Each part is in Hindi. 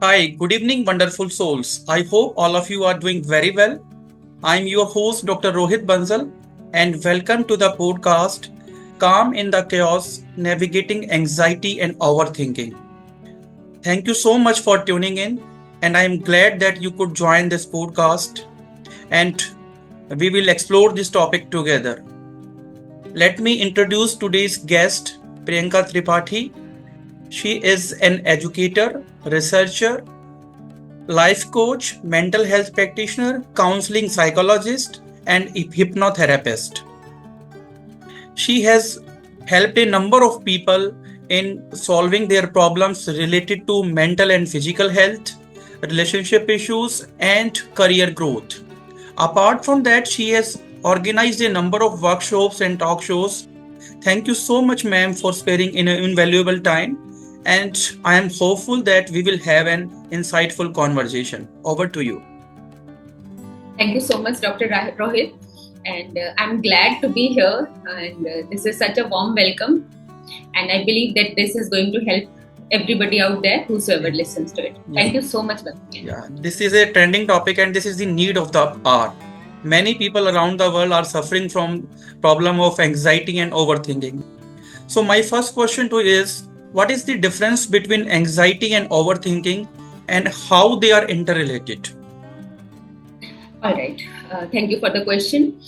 Hi, good evening, wonderful souls. I hope all of you are doing very well. I'm your host, Dr. Rohit Bansal, and welcome to the podcast Calm in the Chaos Navigating Anxiety and Overthinking. Thank you so much for tuning in, and I'm glad that you could join this podcast and we will explore this topic together. Let me introduce today's guest, Priyanka Tripathi. She is an educator, researcher, life coach, mental health practitioner, counseling psychologist, and hypnotherapist. She has helped a number of people in solving their problems related to mental and physical health, relationship issues, and career growth. Apart from that, she has organized a number of workshops and talk shows. Thank you so much, ma'am, for sparing in an invaluable time. And I am hopeful that we will have an insightful conversation. Over to you. Thank you so much, Dr. Rohit. And I'm glad to be here. And this is such a warm welcome. And I believe that this is going to help everybody out there, whosoever listens to it. Thank you so much. Yeah, this is a trending topic and this is the need of the hour. Many people around the world are suffering from problem of anxiety and overthinking. So my first question to you is, what is the difference between anxiety and overthinking and how they are interrelated? All right. Thank you for the question.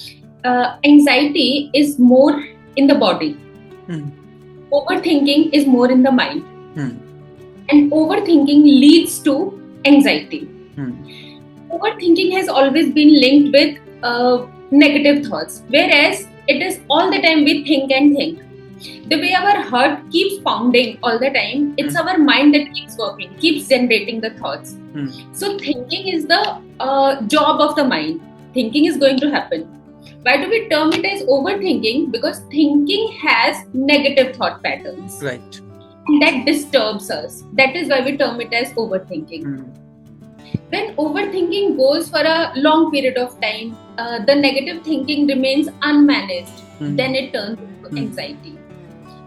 Anxiety is more in the body. Overthinking is more in the mind. And overthinking leads to anxiety. Overthinking has always been linked with negative thoughts, whereas it is all the time we think and think. The way our heart keeps pounding all the time, it's our mind that keeps working, keeps generating the thoughts. So thinking is the job of the mind. Thinking is going to happen. Why do we term it as overthinking? Because thinking has negative thought patterns. Right. That disturbs us. That is why we term it as overthinking. When overthinking goes for a long period of time, the negative thinking remains unmanaged. Then it turns into anxiety.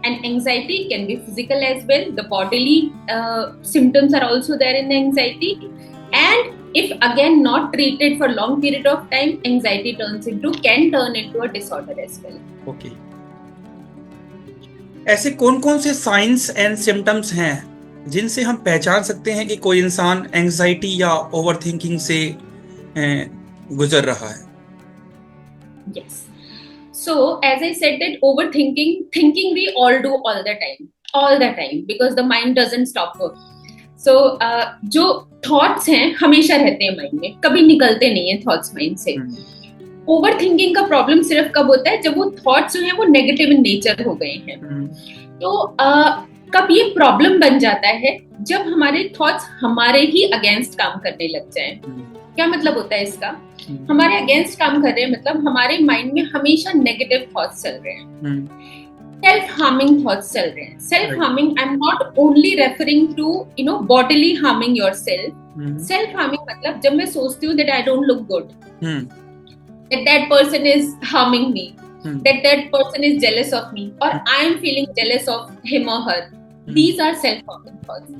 And anxiety can be physical as well. The bodily symptoms are also there in anxiety. And if again not treated for long period of time, anxiety can turn into a disorder as well. Okay. ऐसे कौन कौन से साइंस एंड सिम्टम्स हैं जिनसे हम पहचान सकते हैं कि कोई इंसान एंजाइटी या ओवरथिंकिंग से गुजर रहा है? Yes. So as I said that thinking we all do all the time because the mind doesn't stop working. So जो thoughts हैं हमेशा रहते हैं माइंड में, कभी निकलते नहीं है thoughts माइंड से. ओवरथिंकिंग का प्रॉब्लम सिर्फ कब होता है जब वो थॉट्स जो हैं वो नेगेटिव इन नेचर हो गए हैं. तो कब ये प्रॉब्लम बन जाता है जब हमारे थॉट्स हमारे ही अगेंस्ट काम करने लग जाएं. क्या मतलब होता है इसका? हमारे अगेंस्ट काम कर रहे हैं मतलब हमारे माइंड में हमेशा नेगेटिव थॉट्स चल रहे हैं, सेल्फ हार्मिंग थॉट्स चल रहे हैं. Self harming I am not only referring to bodily harming yourself. Self harming मतलब जब मैं सोचती हूँ that I don't look good, that person is harming me, that person is jealous of me, or I am feeling jealous of him or her. These are self-harming thoughts.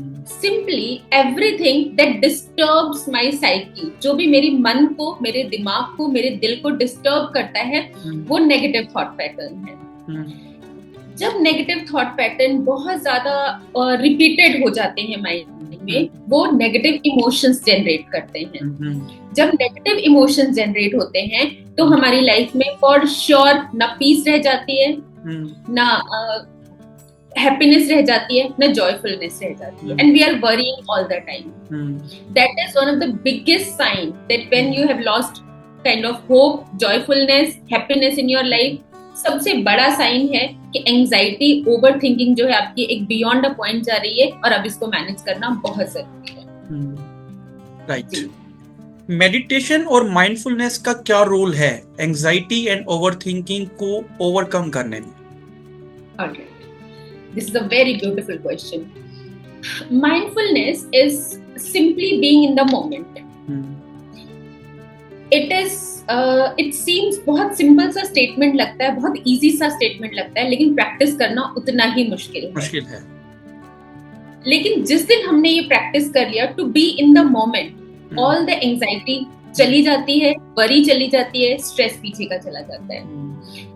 Simply everything that disturbs my psyche, जो भी मेरी मन को, मेरे दिमाग को, मेरे दिल को डिस्टर्ब करता है, वो नेगेटिव थॉट पैटर्न है. जब नेगेटिव थॉट पैटर्न बहुत ज्यादा रिपीटेड हो जाते हैं माइंड में, वो नेगेटिव इमोशंस जनरेट करते हैं. जब नेगेटिव इमोशंस जनरेट होते हैं तो हमारी लाइफ में फॉर श्योर ना पीस रह जाती है, ना हैप्पीनेस रह जाती है, ना जॉयफुलनेस रह जाती है. And we are worrying all the time. That is one of the biggest sign that when you have lost kind of hope, joyfulness, happiness in your life. सबसे बड़ा साइन है कि एंजाइटी, ओवरथिंकिंग जो है आपकी एक बियॉन्ड अ पॉइंट जा रही है और अब इसको मैनेज करना बहुत जरूरी है. राइट. मेडिटेशन और माइंडफुलनेस का क्या रोल है एंजाइटी एंड ओवरथिंकिंग को ओवरकम करने में? Alright. This is a very beautiful question. Mindfulness is simply being in the moment. It seems बहुत सिंपल सा स्टेटमेंट लगता है, बहुत इजी सा स्टेटमेंट लगता है, लेकिन प्रैक्टिस करना उतना ही मुश्किल है. लेकिन जिस दिन हमने ये प्रैक्टिस कर लिया to be in the moment, all the anxiety चली जाती है, वरी चली जाती है, स्ट्रेस पीछे का चला जाता है।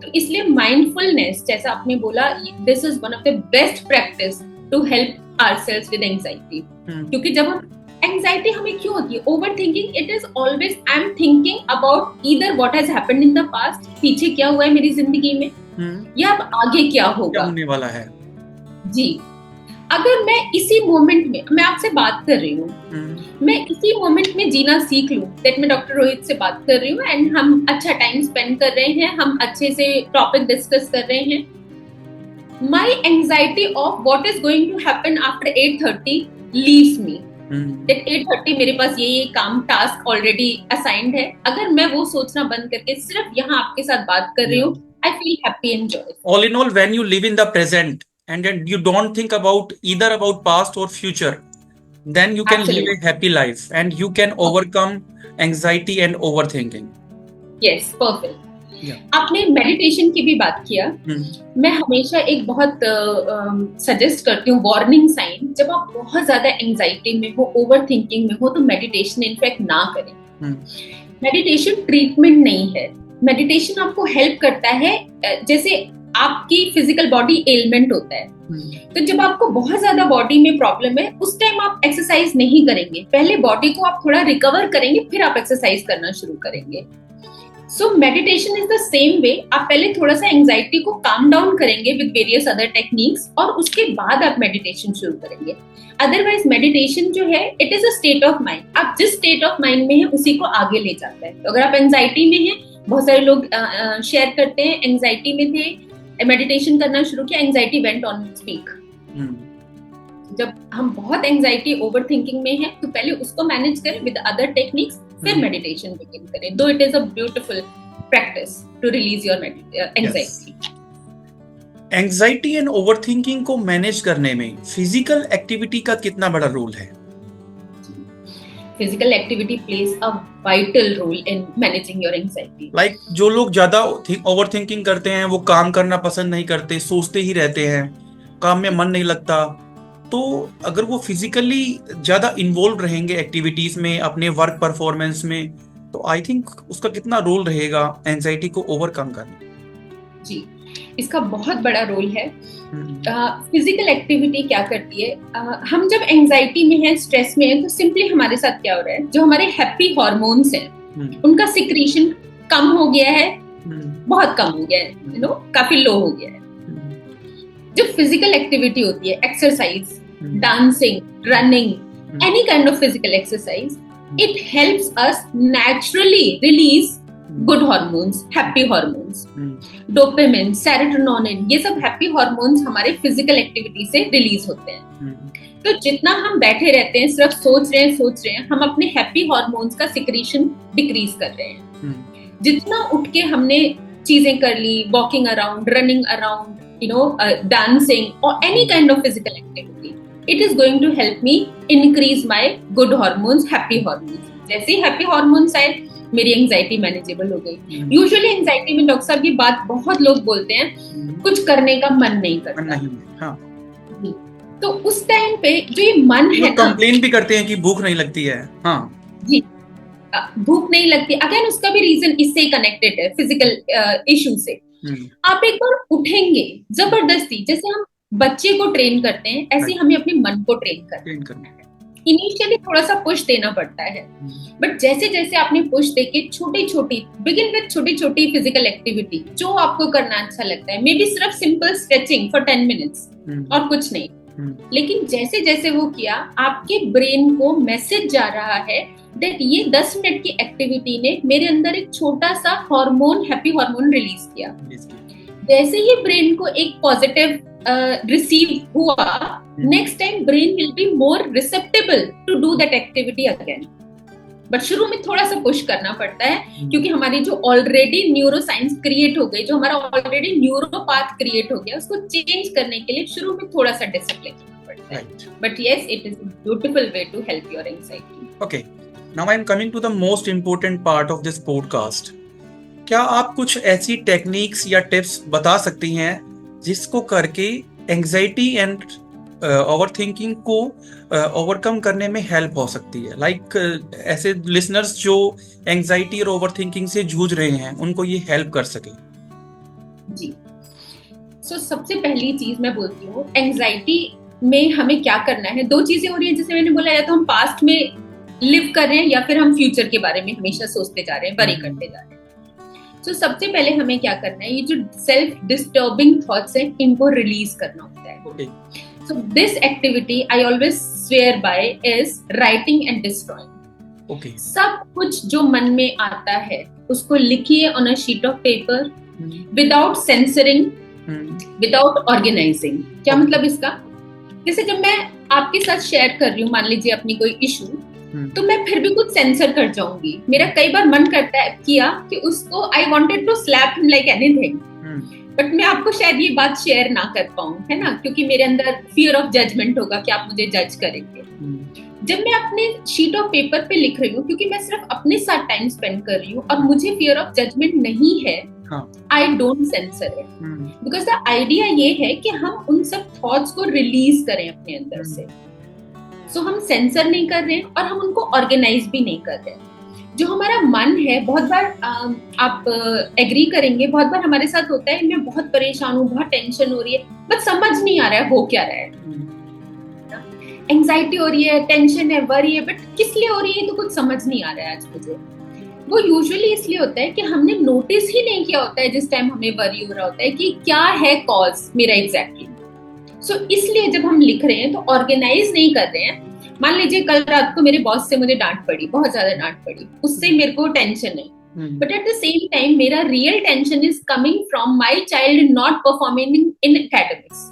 तो इसलिए माइंडफुलनेस, जैसा आपने बोला, this is one of the best practice to help ourselves with anxiety. क्योंकि जब हम एंजाइटी हमें क्यों होती है? Over thinking, it is always I am thinking about either what has happened in the past, पीछे क्या हुआ है मेरी जिंदगी में, या अब आगे क्या होगा, क्या होने वाला है। जी, अगर मैं इसी मोमेंट में, मैं आपसे बात कर रही हूँ, मैं इसी मोमेंट में जीना सीख लूं, दैट मैं डॉक्टर रोहित से बात कर रही हूँ एंड हम अच्छा टाइम स्पेंड कर रहे हैं, हम अच्छे से टॉपिक डिस्कस कर रहे हैं, my anxiety of what is going to happen after 8:30 leaves me. That 8:30 मेरे पास ये काम टास्क ऑलरेडी असाइंड है, अगर मैं वो सोचना बंद करके सिर्फ यहाँ आपके साथ बात कर रही हूँ, I feel happy and Joy. All in all, when you live in the present and then you don't think about either about past or future, then you can live a happy life and you can overcome anxiety and overthinking. Yes, perfect. आपने मेडिटेशन की भी बात किया। मैं हमेशा एक बहुत सजेस्ट करती हूँ वार्निंग साइन, जब आप बहुत ज्यादा एंजाइटी में हो, ओवर थिंकिंग में हो, तो मेडिटेशन इनफैक्ट ना करें। मेडिटेशन ट्रीटमेंट नहीं है, मेडिटेशन आपको हेल्प करता है, जैसे आपकी फिजिकल बॉडी एलिमेंट होता है, तो जब आपको बहुत ज्यादा बॉडी में प्रॉब्लम है, उस टाइम आप एक्सरसाइज नहीं करेंगे, पहले बॉडी को आप थोड़ा रिकवर करेंगे, फिर आप एक्सरसाइज करना शुरू करेंगे। So meditation is the same way, आप पहले थोड़ा सा एंजाइटी को काम डाउन करेंगे विद वेरियस अदर टेक्निक्स, और उसके बाद आप मेडिटेशन शुरू करेंगे। अदरवाइज मेडिटेशन जो है, it is a state of mind, आप जिस स्टेट ऑफ माइंड में है उसी को आगे ले जाता है। तो अगर आप एंजाइटी में हैं, बहुत सारे लोग शेयर करते हैं एंजाइटी में थे, मेडिटेशन करना शुरू किया, एंजाइटी वेंट ऑन स्पीक। जब हम बहुत एंजाइटी ओवर थिंकिंग में हैं, तो पहले उसको मैनेज करें विद अदर टेक्निक्स, फिर मेडिटेशन बिगिन करें, though it is a beautiful practice to release your anxiety. Anxiety and overthinking को मैनेज करने में फिजिकल एक्टिविटी का कितना बड़ा रोल है? Physical activity plays a vital role in managing your anxiety. Like जो लोग ज्यादा ओवरथिंकिंग करते हैं, वो काम करना पसंद नहीं करते, सोचते ही रहते हैं, काम में मन नहीं लगता, तो अगर वो फिजिकली ज्यादा इन्वॉल्व रहेंगे एक्टिविटीज में, अपने वर्क परफॉर्मेंस में, तो आई थिंक उसका कितना रोल रहेगा एंजाइटी को ओवरकम करने? जी, इसका बहुत बड़ा रोल है। फिजिकल एक्टिविटी क्या करती है, हम जब एंजाइटी में हैं, स्ट्रेस में हैं, तो सिंपली हमारे साथ क्या हो रहा है, जो हमारे हैप्पी हार्मोन्स हैं, उनका सिक्रीशन कम हो गया है, बहुत कम हो गया है, यू नो, काफी लो हो गया है। जो फिजिकल एक्टिविटी होती है, exercise, dancing, running, any kind of physical exercise, it helps us naturally release good hormones, happy hormones, dopamine, serotonin, ये सब हैप्पी हार्मोन्स हमारे फिजिकल एक्टिविटी से रिलीज होते हैं। तो जितना हम बैठे रहते हैं, सिर्फ सोच रहे हैं, हम अपने हैप्पी हार्मोन्स का सिक्रीशन डिक्रीज कर रहे हैं। जितना उठ के हमने चीजें कर ली, walking around, running around, you know, dancing or any kind of physical activity, it is going to help me increase my good hormones, happy hormones. जैसे ही happy hormones आए, मेरी एंजाइटी मैनेजेबल हो गई। यूजुअली एंजाइटी में डॉक्टर साहब ये बात बहुत लोग बोलते हैं, कुछ करने का मन नहीं करता। हाँ। तो उस टाइम पे जो ये मन है ना, कंप्लेन भी करते हैं कि भूख नहीं लगती है। हाँ जी, भूख नहीं लगती, अगेन उसका भी रीजन इससे ही कनेक्टेड है, फिजिकल इश्यू से। आप एक बार उठेंगे जबरदस्ती, जैसे हम बच्चे को ट्रेन करते हैं, ऐसे हमें अपने मन को ट्रेन करना है। इनिशियली थोड़ा सा पुश देना पड़ता है, बट जैसे जैसे आपने पुश देके छोटी छोटी, बिगिन विद छोटी छोटी फिजिकल एक्टिविटी, जो आपको करना अच्छा लगता है, मे बी सिर्फ सिंपल स्ट्रेचिंग फॉर 10 मिनट्स और कुछ नहीं, लेकिन जैसे जैसे वो किया, आपके ब्रेन को मैसेज जा रहा है दैट ये 10 मिनट की एक्टिविटी ने मेरे अंदर एक छोटा सा हार्मोन, हैप्पी हार्मोन रिलीज किया। जैसे ही ब्रेन को एक पॉजिटिव रिसीव हुआ, next time brain will be more receptable to do that activity again. But शुरू में थोड़ा सा पुश करना पड़ता है, क्योंकि हमारी जो ऑलरेडी न्यूरो साइंस क्रिएट हो गई, जो हमारा ऑलरेडी न्यूरोपाथ क्रिएट हो गया, उसको चेंज करने के लिए शुरू में थोड़ा सा डिसिप्लिन पड़ता है। But yes, it is a beautiful way to help your anxiety. Okay, now I am coming to the most important part of this podcast. क्या आप कुछ ऐसी टेक्निक्स या टिप्स बता सकती हैं जिसको करके एंजाइटी एंड ओवरथिंकिंग को ओवरकम करने में हेल्प हो सकती है? लाइक ऐसे लिसनर्स जो एंजाइटी और ओवरथिंकिंग से जूझ रहे हैं उनको ये हेल्प कर सके। जी। सबसे पहली चीज मैं बोलती हूँ, एंजाइटी में हमें क्या करना है, दो चीजें हो रही है जैसे मैंने बोला, या तो हम पास्ट में लिव कर रहे हैं या फिर हम फ्यूचर के बारे में हमेशा सोचते जा रहे हैं, वरी करते जा रहे हैं। सबसे पहले हमें क्या करना है, ये जो सेल्फ डिस्टर्बिंग थॉट्स हैं इनको रिलीज करना होता है। So this activity I always swear by is writing and destroying. Okay. सब कुछ जो मन में आता है उसको लिखिए on a sheet of paper without censoring, without organizing. क्या मतलब इसका? जैसे जब मैं आपके साथ शेयर कर रही हूँ, मान लीजिए अपनी कोई इशू, तो मैं फिर भी कुछ सेंसर कर जाऊंगी। मेरा कई बार मन करता है किया कि उसको I wanted to slap him like anything. But मैं आपको शायद ये बात शेयर ना कर पाऊं, है ना, क्योंकि मेरे अंदर फियर ऑफ जजमेंट होगा कि आप मुझे जज करेंगे। जब मैं अपने शीट ऑफ पेपर पे लिख रही हूँ, क्योंकि मैं सिर्फ अपने साथ टाइम स्पेंड कर रही हूँ और मुझे फियर ऑफ जजमेंट नहीं है, I don't sensor it, because the idea ये है कि हम उन सब थॉट्स को रिलीज करें अपने अंदर से। हम सेंसर नहीं कर रहे हैं और हम उनको ऑर्गेनाइज भी नहीं कर रहे हैं। जो हमारा मन है, बहुत बार आप एग्री करेंगे, बहुत बार हमारे साथ होता है, मैं बहुत परेशान हूँ, बहुत टेंशन हो रही है, बस समझ नहीं आ रहा है हो क्या रहा है। एंजाइटी हो रही है, टेंशन है, वरी है, बट किस लिए हो रही है तो कुछ समझ नहीं आ रहा है आज मुझे। वो यूजुअली इसलिए होता है कि हमने नोटिस ही नहीं किया होता है जिस टाइम हमें वरी हो रहा होता है कि क्या है कॉज मेरा एग्जैक्टली। इसलिए जब हम लिख रहे हैं तो ऑर्गेनाइज नहीं कर रहे हैं। मान लीजिए कल रात को मेरे बॉस से मुझे डांट पड़ी, बहुत ज्यादा डांट पड़ी, उससे मेरे को टेंशन है, but at the same time मेरा real tension is coming from my child not performing in academics.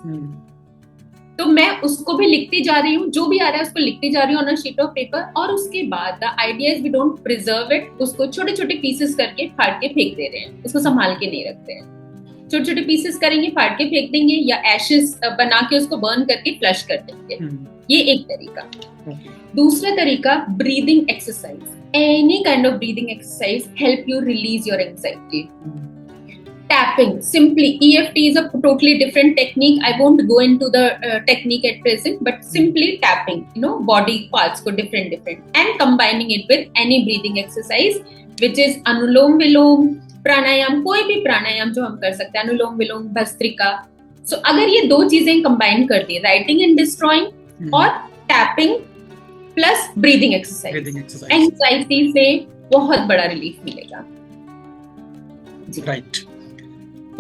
तो मैं उसको भी लिखती जा रही हूँ, जो भी आ रहा है उसको लिखती जा रही हूँ on a sheet of paper, और उसके बाद the idea is we don't preserve it, उसको छोटे छोटे पीसेस करके फाड़ के फेंक दे रहे हैं, उसको संभाल के नहीं रखते हैं। छोटे छोटे पीसेस करेंगे, फाड़ के फेंक देंगे, या एशेस बना के उसको बर्न करके फ्लश कर देंगे। ये एक तरीका। दूसरा तरीका, breathing exercise. Any kind of breathing exercise help you release your anxiety. Tapping, simply, EFT is a totally different technique. I won't go into the technique at present, but simply tapping, body parts को different, and combining it with any breathing exercise, which is अनुलोम विलोम, प्राणायाम, कोई भी प्राणायाम जो हम कर सकते हैं, अनुलोम विलोम, भस्त्रिका। अगर ये दो चीजें कंबाइन कर दी, राइटिंग एंड डिस्ट्रॉइंग और tapping plus breathing exercise, anxiety से बहुत बड़ा रिलीफ मिलेगा। राइट।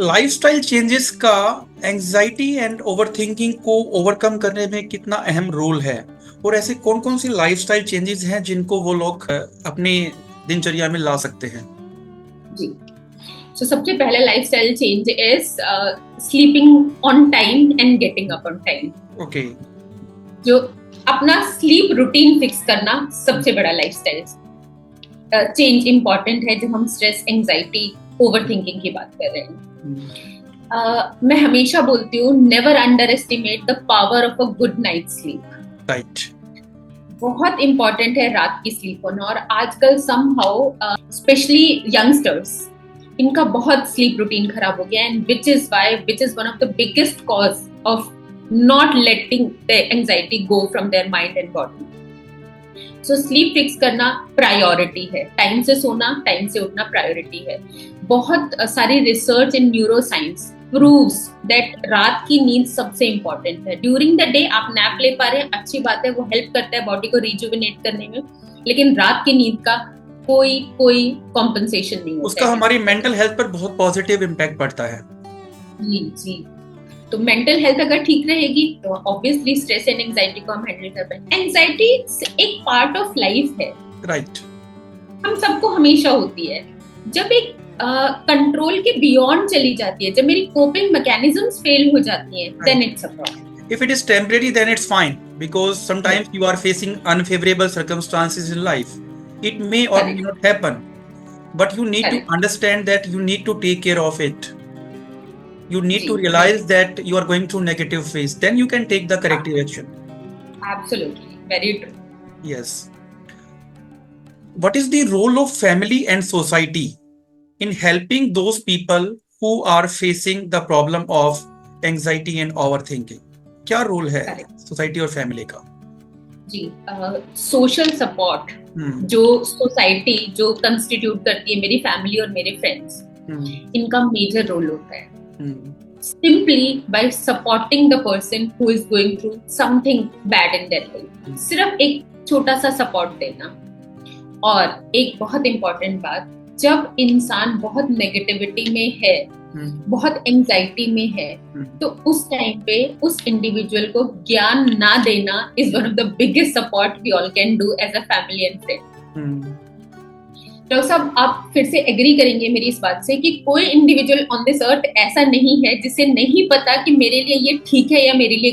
लाइफस्टाइल चेंजेस का एंजाइटी एंड ओवरथिंकिंग को ओवरकम करने में कितना अहम रोल है, और ऐसे कौन कौन सी लाइफस्टाइल चेंजेस हैं जिनको वो लोग अपनी दिनचर्या में ला सकते हैं? जी, सबसे पहले lifestyle change is sleeping on time and getting up on time. Okay, जो अपना स्लीप रूटीन फिक्स करना सबसे बड़ा लाइफस्टाइल चेंज इंपॉर्टेंट है जब हम स्ट्रेस, एंजाइटी, ओवरथिंकिंग की बात कर रहे हैं। मैं हमेशा बोलती हूँ, never under estimate the power of a good night sleep. Right, बहुत इंपॉर्टेंट है रात की स्लीप होना, और आजकल समहाउ स्पेशली यंगस्टर्स, इनका बहुत स्लीप रूटीन खराब हो गया, and which is one of the biggest cause of not letting the anxiety go from their mind and body. Sleep fix करना प्रायोरिटी है, टाइम से सोना, टाइम से उठना प्रायोरिटी है। बहुत सारी research in neuro science proves that रात की नींद सबसे इंपॉर्टेंट है। ड्यूरिंग द डे आप नैप ले पा रहे हैं, अच्छी बात है, वो हेल्प करता है बॉडी को रिजुविनेट करने में, लेकिन रात की नींद का कोई कॉम्पनसेशन नहीं होता, उसका हमारी मेंटल हेल्थ पर बहुत पॉजिटिव इम्पैक्ट पड़ता है। जी, तो मेंटल हेल्थ अगर ठीक रहेगी तो ऑब्वियसली स्ट्रेस एंड एंजाइटी को हम हैंडल कर पाएंगे। एंजाइटी एक पार्ट ऑफ लाइफ है, राइट, हम सबको हमेशा होती है। जब एक कंट्रोल के बियॉन्ड चली जाती है, जब मेरी कोपिंग मैकेनिज्म्स फेल हो जाती हैं, then it's a problem. If it is temporary, then it's fine, because sometimes you are facing unfavorable circumstances in life. It may or may not happen, but you need to understand that you need to take care of it. You need to realize that you are going through negative phase. Then you can take the corrective action. Absolutely, very true. Yes. What is the role of family and society in helping those people who are facing the problem of anxiety and overthinking? क्या रोल है Correct. सोसाइटी और फैमिली का? जी, सोशल सपोर्ट जो सोसाइटी जो कंस्टिट्यूट करती है, मेरी फैमिली और मेरे फ्रेंड्स, इनका मेजर रोल होता है। Simply by supporting the person who is going through something bad in their life, सिर्फ एक छोटा सा सपोर्ट देना। और एक बहुत इंपॉर्टेंट बात, जब इंसान बहुत नेगेटिविटी में है, बहुत एंजाइटी में है, तो उस टाइम पे उस इंडिविजुअल को ज्ञान ना देना is one of the biggest support we all can do as a family and friend. Doctor साहब, आप फिर से एग्री करेंगे मेरी इस बात से कि कोई इंडिविजुअल ऑन दिस अर्थ ऐसा नहीं है जिसे नहीं पता कि मेरे लिए ये ठीक है या मेरे लिए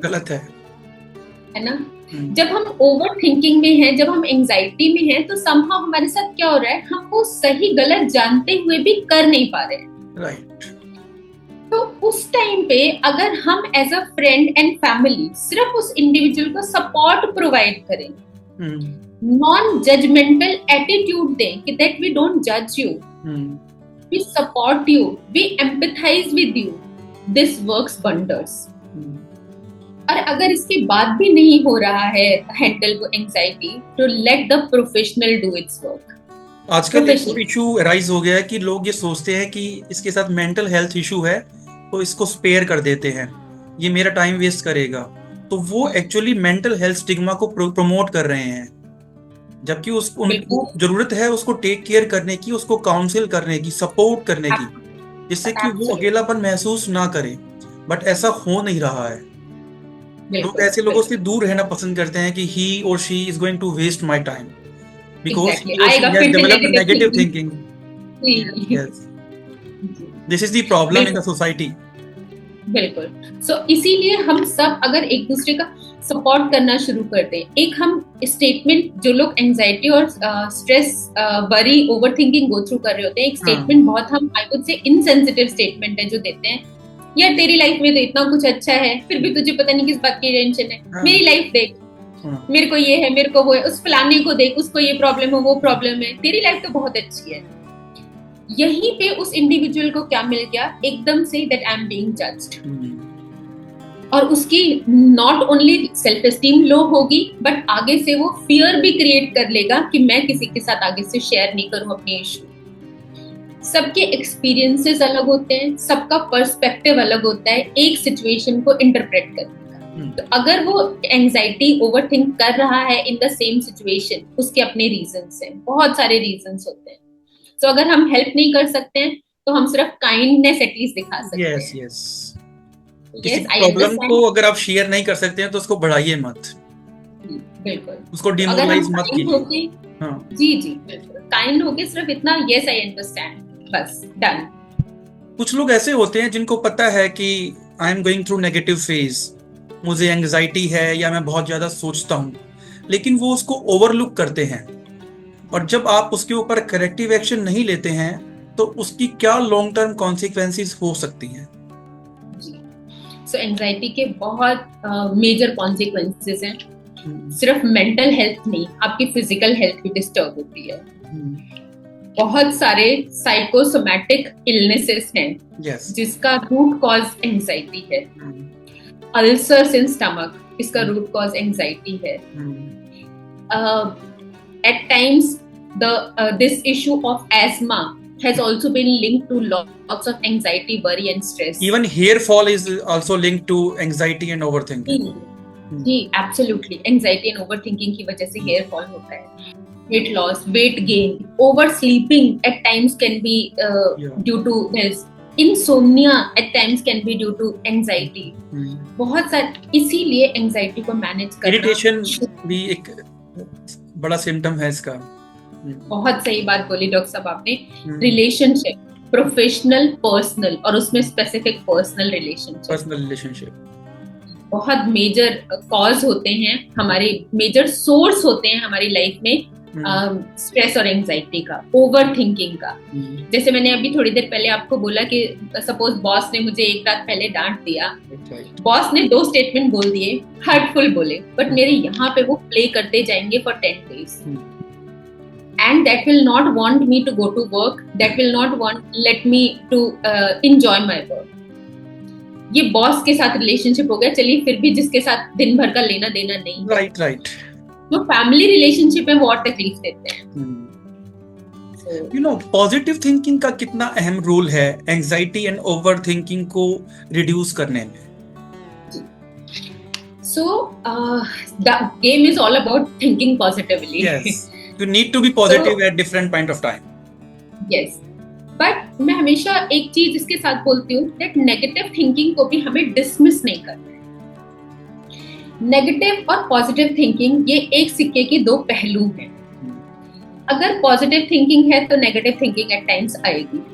गलत है ना? जब हम ओवर थिंकिंग में हैं, जब हम एंजाइटी में हैं, तो समहाउ हमारे साथ क्या हो रहा है, हम वो सही गलत जानते हुए भी कर नहीं पा रहे हैं। राइट। तो उस टाइम पे अगर हम as a friend and family सिर्फ उस इंडिविजुअल को सपोर्ट प्रोवाइड करें, नॉन जजमेंटल एटीट्यूड दें कि दैट वी डोंट जज you, we support you, we empathise with you, this works wonders. और अगर इसके बाद भी नहीं हो रहा है हैंडल वो एंजाइटी, तो let the professional do it's work. आजकल एक इशू राइज हो गया है कि लोग ये सोचते हैं कि इसके साथ मेंटल हेल्थ इशू है तो इसको स्पेयर कर देते हैं, ये मेरा टाइम वेस्ट करेगा, तो वो एक्चुअली मेंटल हेल्थ स्टिग्मा को प्रमोट कर रहे हैं, जबकि उनको जरूरत है उसको टेक केयर करने की, उसको काउंसिल करने की, सपोर्ट करने की, जिससे कि वो अकेलापन महसूस ना करे। बट ऐसा हो नहीं रहा है। लोग ऐसे लोगों से दूर रहना पसंद करते हैं कि he or she is going to waste my time because he or she has developed negative thinking. Yes, this is the problem in the society. बिल्कुल। सो इसीलिए हम सब अगर एक दूसरे का सपोर्ट करना शुरू करते हैं, एक हम स्टेटमेंट, जो लोग एंजाइटी और stress, worry, overthinking go through कर रहे होते हैं, एक स्टेटमेंट बहुत हम I would say insensitive statement है जो देते हैं, यार तेरी लाइफ में तो इतना कुछ अच्छा है, फिर भी तुझे पता नहीं किस बात की टेंशन है, मेरी लाइफ देख, मेरे को ये है, मेरे को वो है, उस फलाने को देख, उसको ये प्रॉब्लम है, वो प्रॉब्लम है, तेरी लाइफ तो बहुत अच्छी है। यहीं पे उस इंडिविजुअल को क्या मिल गया, एकदम say that I am being judged, और उसकी नॉट ओनली सेल्फ एस्टीम लो होगी, बट आगे से वो फियर भी क्रिएट कर लेगा कि मैं किसी के साथ आगे से शेयर नहीं करूं अपने इशू। सबके एक्सपीरियंसेस अलग होते हैं, सबका पर्सपेक्टिव अलग होता है एक सिचुएशन को इंटरप्रेट करने का। तो अगर वो एंजाइटी ओवरथिंक कर रहा है इन द सेम सिचुएशन, उसके अपने रीजंस हैं, बहुत सारे रीजंस होते हैं। तो अगर हम हेल्प नहीं कर सकते हैं तो हम सिर्फ काइंडनेस एटलीस्ट दिखा सकते हैं। किसी प्रॉब्लम को अगर आप शेयर नहीं कर सकते हैं तो उसको बढ़ाइए मत, बिल्कुल उसको डिमोरलाइज मत कीजिए। जी बिल्कुल, काइंड होके सिर्फ इतना यस आई अंडरस्टैंड, बस डन। कुछ लोग ऐसे होते हैं जिनको पता है कि I am going through negative phase, मुझे एंग्जाइटी है या मैं बहुत ज्यादा सोचता हूँ, लेकिन वो उसको ओवरलुक करते हैं, और जब आप उसके ऊपर करेक्टिव एक्शन नहीं लेते हैं तो उसकी क्या लॉन्ग टर्म कॉन्सिक्वेंसेस हो सकती हैं? सो एंजाइटी के बहुत मेजर कॉन्सिक्वेंसेस हैं। सिर्फ मेंटल हेल्थ नहीं, आपकी फिजिकल हेल्थ भी डिस्टर्ब होती है। बहुत सारे साइकोसोमैटिक इलनेसेस हैं जिसका रूट कॉज एंजाइटी है। अल्सर्स इन स्टमक, इसका रूट कॉज एंजाइटी है। At times, this issue of asthma has also been linked to lots of anxiety, worry, and stress. Even hair fall is also linked to anxiety and overthinking. जी, absolutely. Anxiety and overthinking की वजह से hair fall होता है. Weight loss, weight gain, oversleeping at times can be due to this. Insomnia at times can be due to anxiety. बहुत सारे, इसीलिए anxiety को manage करना. Irritation भी एक बड़ा सिम्टम है इसका। बहुत सही बात बोली डॉक्टर साहब आपने। रिलेशनशिप, प्रोफेशनल, पर्सनल, और उसमें स्पेसिफिक पर्सनल रिलेशनशिप बहुत मेजर कॉज होते हैं, हमारे मेजर सोर्स होते हैं हमारी लाइफ में स्ट्रेस और एंजाइटी का, ओवर थिंकिंग का। जैसे मैंने अभी थोड़ी देर पहले आपको बोला कि सपोज बॉस ने मुझे एक रात पहले डांट दिया, बॉस ने 2 स्टेटमेंट बोल दिए, हर्टफुल बोले, बट मेरे यहाँ पे वो प्ले करते जाएंगे for 10 days, and that will not want me to go to work, that will not want let me to enjoy my work. ये बॉस के साथ रिलेशनशिप हो गया, चलिए फिर भी जिसके साथ दिन भर का लेना देना नहीं, राइट। जो फैमिली रिलेशनशिप है वो और तकलीफ देते हैं। पॉजिटिव थिंकिंग का कितना अहम रोल है एंजाइटी एंड ओवर थिंकिंग को रिड्यूस करने में? So, the game is all about thinking positively. Yes, you need to be positive at different point of time. Yes, but मैं हमेशा एक चीज इसके साथ बोलती हूँ that negative thinking को भी हमें dismiss नहीं करना है। Negative और positive thinking ये एक सिक्के के दो पहलू हैं। अगर positive thinking है तो negative thinking at times आएगी।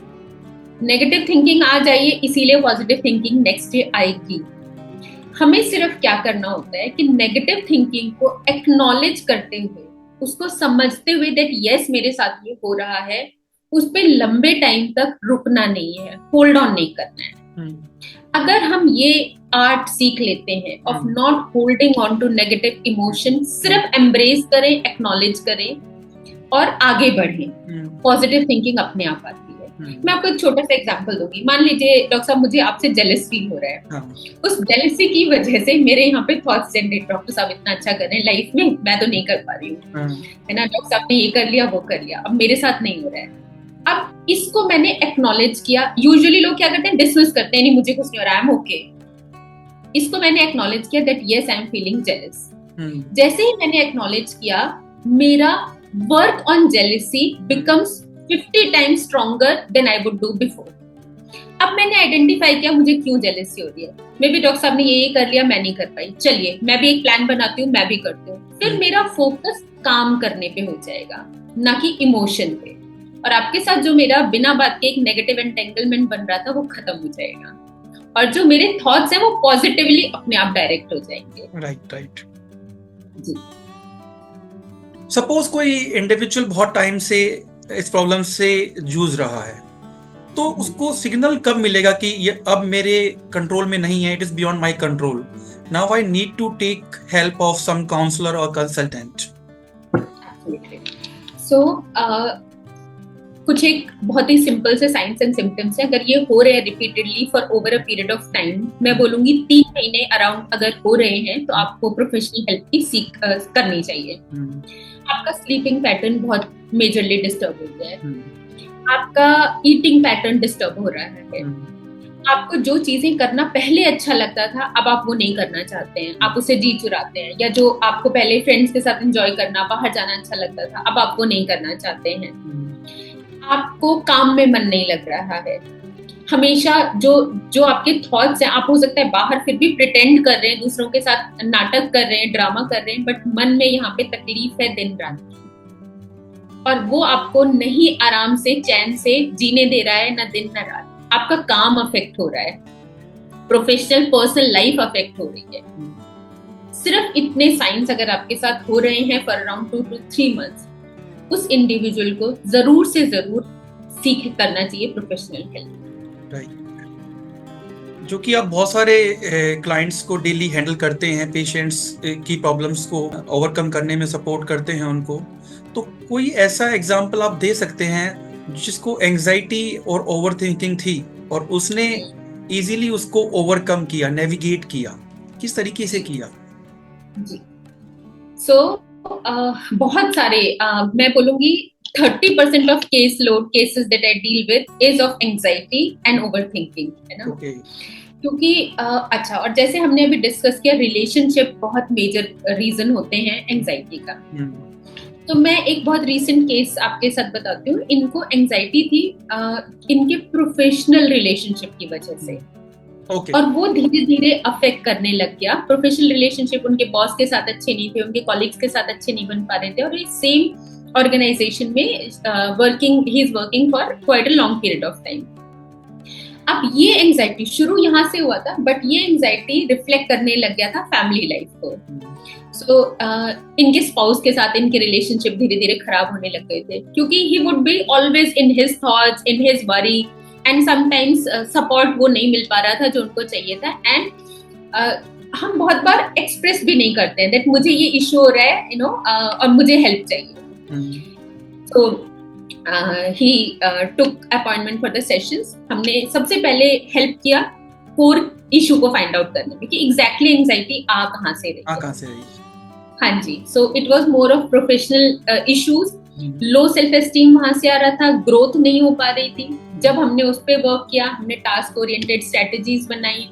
Negative thinking आ जाइए, इसीलिए positive thinking next day आएगी। हमें सिर्फ क्या करना होता है कि नेगेटिव थिंकिंग को एक्नॉलेज करते हुए, उसको समझते हुए दैट यस मेरे साथ ये हो रहा है, उस पे लंबे टाइम तक रुकना नहीं है, होल्ड ऑन नहीं करना है। अगर हम ये आर्ट सीख लेते हैं of not holding on to negative emotion, सिर्फ एम्ब्रेस करें, एक्नॉलेज करें और आगे बढ़ें, पॉजिटिव थिंकिंग अपने आप आती है। मैं आपको एक छोटा सा एग्जांपल दूंगी। मान लीजिए डॉक्टर साहब मुझे आपसे जेलस फील हो रहा है, उस जेलसी की वजह से मेरे यहाँ पे थॉट्स जनरेट, डॉक्टर साहब इतना अच्छा कर रहे हैं लाइफ में, मैं तो नहीं कर पा रही हूँ, है ना, डॉक्टर साहब ने ये कर लिया वो कर लिया, अब मेरे साथ नहीं हो रहा है। अब इसको मैंने एक्नॉलेज किया। यूजुअली लोग क्या करते हैं, डिसमिस करते हैं, नहीं मुझे कुछ नहीं हो रहा, आई एम ओके। इसको मैंने एक्नॉलेज किया that yes I am feeling jealous. जैसे ही मैंने एक्नॉलेज किया, मेरा work on jealousy becomes 50 times stronger than I would do before. अब मैंने आइडेंटिफाई किया मुझे क्यों जेलसी हो रही है, मे बी डॉक्टर साहब ने ये कर लिया, मैं नहीं कर पाई, चलिए मैं भी एक प्लान बनाती हूँ, मैं भी करती हूँ। फिर मेरा फोकस काम करने पे हो जाएगा, ना कि इमोशन पे, और आपके साथ जो मेरा बिना बात के एक नेगेटिव एंटेंगलमेंट बन रहा था वो खत्म हो जाएगा, और जो मेरे थॉट्स हैं वो पॉजिटिवली अपने आप डायरेक्ट हो जाएंगे। राइट जी। सपोज कोई इंडिविजुअल बहुत टाइम से इस प्रॉब्लम से जूझ रहा है, तो उसको सिग्नल कब मिलेगा कि ये अब मेरे कंट्रोल में नहीं है, it is beyond my control, now I need to take help of some counsellor और कंसल्टेंट? सो कुछ एक बहुत ही सिंपल से साइंस एंड सिम्टम्स है। अगर ये हो रहे हैं repeatedly for over a period of time, मैं बोलूंगी 3 महीने अराउंड अगर हो रहे हैं, तो आपको प्रोफेशनल हेल्प की सीख करनी चाहिए। आपका स्लीपिंग पैटर्न बहुत मेजरली डिस्टर्ब हो गया है, आपका ईटिंग पैटर्न डिस्टर्ब हो रहा है, आपको जो चीजें करना पहले अच्छा लगता था अब आप वो नहीं करना चाहते हैं, आप उसे जी चुराते हैं, या जो आपको पहले फ्रेंड्स के साथ एंजॉय करना, बाहर जाना अच्छा लगता था, अब आप वो नहीं करना चाहते हैं, आपको काम में मन नहीं लग रहा है, हमेशा जो आपके थॉट्स हैं, आप हो सकता है बाहर फिर भी प्रिटेंड कर रहे हैं, दूसरों के साथ नाटक कर रहे हैं, ड्रामा कर रहे हैं, बट मन में यहाँ पे तकलीफ है दिन रात की, और वो आपको नहीं आराम से चैन से जीने दे रहा है, ना दिन ना रात। आपका काम अफेक्ट हो रहा है, प्रोफेशनल पर्सनल लाइफ अफेक्ट हो रही है। सिर्फ इतने साइंस अगर आपके साथ हो रहे हैं फॉर अराउंड 2 to 3 months, उस इंडिविजुअल को जरूर से जरूर सीख करना चाहिए प्रोफेशनल हेल्प। जो कि आप बहुत सारे क्लाइंट्स को डेली हैंडल करते हैं, पेशेंट्स की प्रॉब्लम्स को ओवरकम करने में सपोर्ट करते हैं उनको, तो कोई ऐसा एग्जांपल आप दे सकते हैं जिसको एंजाइटी और ओवरथिंकिंग थी और उसने इजीली उसको ओवरकम किया, नेविगेट किया, किस तरीके से किया? जी, बहुत सारे मैं बोलूंगी 30% of cases that I deal with is of anxiety and overthinking, है ना? क्योंकि अच्छा, और जैसे हमने अभी डिस्कस किया, रिलेशनशिप बहुत मेजर रीजन होते हैं एंजाइटी का। तो मैं एक बहुत रीसेंट केस आपके साथ बताती हूँ। इनको एंजाइटी थी इनके प्रोफेशनल रिलेशनशिप की वजह से, और वो धीरे धीरे अफेक्ट करने लग गया। प्रोफेशनल रिलेशनशिप, उनके बॉस के साथ अच्छे नहीं थे, उनके कॉलीग्स के साथ अच्छे नहीं बन पा रहे थे, और ये सेम ऑर्गेनाइजेशन में he is working for quite a long period of time. अब ये एंजाइटी शुरू यहाँ से हुआ था, बट ये एंजाइटी रिफ्लेक्ट करने लग गया था फैमिली लाइफ को। सो इनके स्पाउस के साथ इनके रिलेशनशिप धीरे धीरे खराब होने लग गए थे, क्योंकि he would be always in his thoughts, in his worry, and sometimes support वो नहीं मिल पा रहा था जो उनको चाहिए था। एंड हम बहुत बार एक्सप्रेस भी नहीं करते हैं दैट मुझे ये इशू हो रहा है, यू नो, और मुझे हेल्प चाहिए। तो he took appointment for the sessions। हमने सबसे पहले हेल्प किया, कोर इशू को फाइंड आउट करने में कि एग्जैक्टली एंजाइटी आ कहाँ से रही। हाँ जी, so it was more of professional issues. Low self esteem वहां से आ रहा था, ग्रोथ नहीं हो पा रही थी। जब हमने उस पे वर्क किया, हमने टास्क ओरिएंटेड स्ट्रेटजीज बनाई,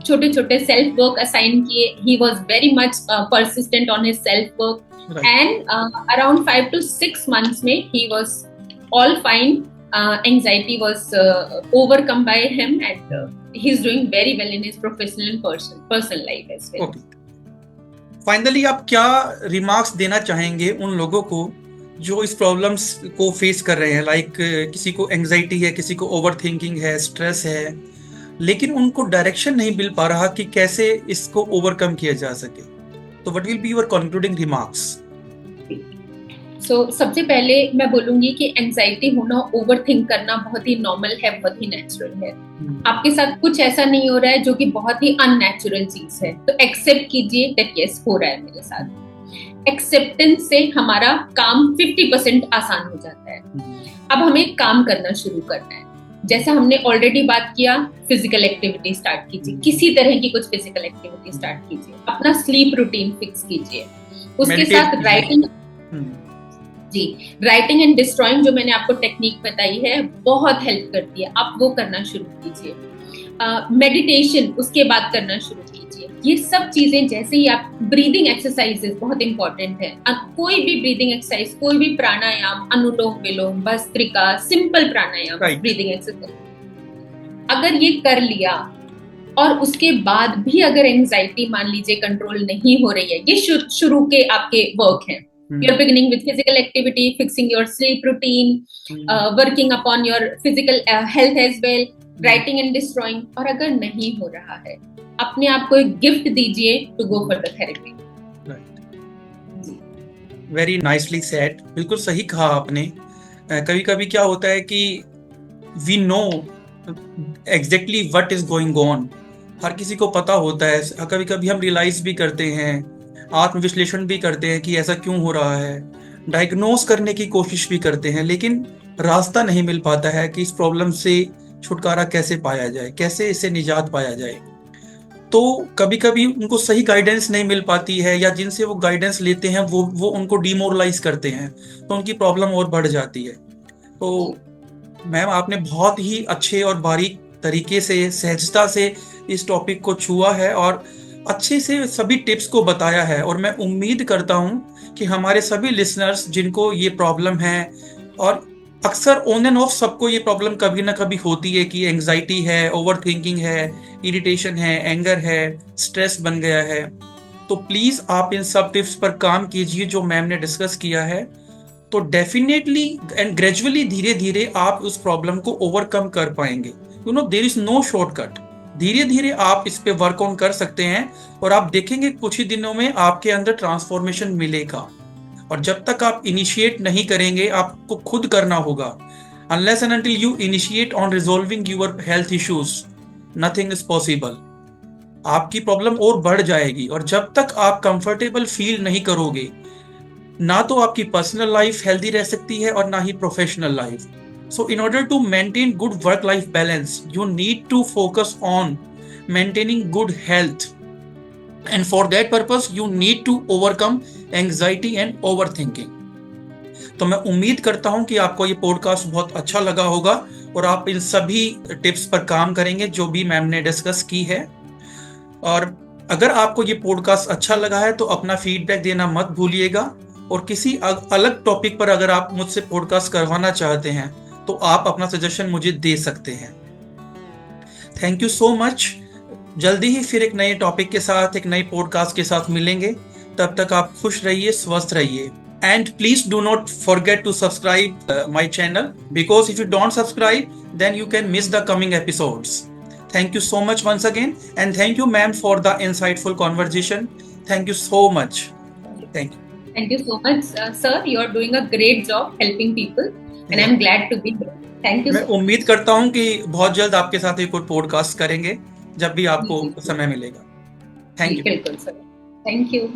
छोटे छोटे सेल्फ वर्क असाइन किए। He was very much persistent on his self work and around 5 to 6 months में he was all fine. Anxiety was overcome by him and he's doing very well in his professional and personal life as well. Okay. Finally आप क्या रिमार्क्स देना चाहेंगे उन लोगों को जो इस प्रॉब्लम्स को फेस कर रहे हैं? लाइक किसी को एंजाइटी है, किसी को ओवर थिंकिंग है, स्ट्रेस है, लेकिन उनको डायरेक्शन नहीं मिल पा रहा कि कैसे इसको ओवरकम किया जा सके। तो what will be your concluding remarks? So सबसे पहले मैं बोलूंगी कि एंजाइटी होना, ओवर थिंक करना बहुत ही नॉर्मल है, बहुत ही नेचुरल है। आपके साथ कुछ ऐसा नहीं हो रहा है जो कि बहुत ही अननेचुरल चीज है, तो एक्सेप्ट कीजिए दैट यस हो रहा है मेरे साथ। एक्सेप्टेंस से हमारा काम 50% आसान हो जाता है। अब हमें काम करना शुरू करना है। जैसा हमने ऑलरेडी बात किया, फिजिकल एक्टिविटी स्टार्ट कीजिए, किसी तरह की कुछ फिजिकल एक्टिविटी स्टार्ट कीजिए, अपना स्लीप रूटीन फिक्स कीजिए, उसके साथ राइटिंग एंड डिस्ट्रॉइंग जो मैंने आपको टेक्निक बताई है बहुत हेल्प करती है, आप वो करना शुरू कीजिए। मेडिटेशन उसके बाद करना शुरू कीजिए। ये सब चीजें, जैसे ही आप ब्रीदिंग एक्सरसाइजेस बहुत इंपॉर्टेंट है। कोई भी ब्रीदिंग एक्सरसाइज, कोई भी प्राणायाम, अनुलोम विलोम, भस्त्रिका, सिंपल प्राणायाम, ब्रीदिंग एक्सरसाइज अगर ये कर लिया और उसके बाद भी अगर एंजाइटी मान लीजिए कंट्रोल नहीं हो रही है, ये शुरू के आपके वर्क हैं। You're beginning with physical activity, fixing your sleep routine, working upon your physical health as well, writing and destroying। और अगर नहीं हो रहा है, अपने आप को एक गिफ्ट दीजिए to go for the therapy। Very nicely said, बिल्कुल सही कहा आपने। कभी कभी क्या होता है कि we know exactly what is going on, हर किसी को पता होता है। कभी कभी हम रियलाइज भी करते हैं, आत्मविश्लेषण भी करते हैं कि ऐसा क्यों हो रहा है, डायग्नोस करने की कोशिश भी करते हैं, लेकिन रास्ता नहीं मिल पाता है कि इस प्रॉब्लम से छुटकारा कैसे पाया जाए, कैसे इससे निजात पाया जाए। तो कभी कभी उनको सही गाइडेंस नहीं मिल पाती है, या जिनसे वो गाइडेंस लेते हैं वो उनको डिमोरलाइज करते हैं, तो उनकी प्रॉब्लम और बढ़ जाती है। तो मैम, आपने बहुत ही अच्छे और बारीक तरीके से, सहजता से इस टॉपिक को छुआ है और अच्छे से सभी टिप्स को बताया है। और मैं उम्मीद करता हूं कि हमारे सभी लिसनर्स जिनको ये प्रॉब्लम है, और अक्सर ऑन एंड ऑफ सबको ये प्रॉब्लम कभी ना कभी होती है कि एंजाइटी है, ओवर थिंकिंग है, इरिटेशन है, एंगर है, स्ट्रेस बन गया है, तो प्लीज आप इन सब टिप्स पर काम कीजिए जो मैम ने डिस्कस किया है। तो डेफिनेटली एंड ग्रेजुअली, धीरे धीरे आप उस प्रॉब्लम को ओवरकम कर पाएंगे। There is no shortcut. धीरे धीरे आप इस पे वर्क ऑन कर सकते हैं और आप देखेंगे कुछ ही दिनों में आपके अंदर ट्रांसफॉर्मेशन मिलेगा। और जब तक आप इनिशिएट नहीं करेंगे, आपको खुद करना होगा। Unless and until you initiate on resolving your health issues, nothing is possible. आपकी प्रॉब्लम और बढ़ जाएगी। और जब तक आप कंफर्टेबल फील नहीं करोगे, ना तो आपकी पर्सनल लाइफ हेल्दी रह सकती है और ना ही professional life. So in order to maintain good work-life balance, you need to focus on maintaining good health. And for that purpose, you need to overcome anxiety and overthinking. तो मैं उम्मीद करता हूं कि आपको ये पॉडकास्ट बहुत अच्छा लगा होगा और आप इन सभी टिप्स पर काम करेंगे जो भी मैम ने डिस्कस की है। और अगर आपको ये पॉडकास्ट अच्छा लगा है तो अपना फीडबैक देना मत भूलिएगा। और किसी अलग टॉपिक पर अगर आप मुझसे पॉडकास्ट करवाना चाहते हैं तो आप अपना सजेशन मुझे दे सकते हैं। Thank you so much. जल्दी ही फिर एक नए टॉपिक के साथ, एक नए पॉडकास्ट के साथ मिलेंगे। तब तक आप खुश रहिए, स्वस्थ रहिए। And please do not forget to subscribe my channel, because if you don't subscribe then you can miss the coming episodes. Thank you so much once again, and thank you ma'am for the insightful conversation. Thank you so much. Thank you. Thank you so much, sir. You are doing a great job helping people. And I'm glad to be here. Thank you. मैं उम्मीद करता हूँ कि बहुत जल्द आपके साथ एक और पॉडकास्ट करेंगे जब भी आपको समय मिलेगा। Thank you. बिल्कुल सर, थैंक यू।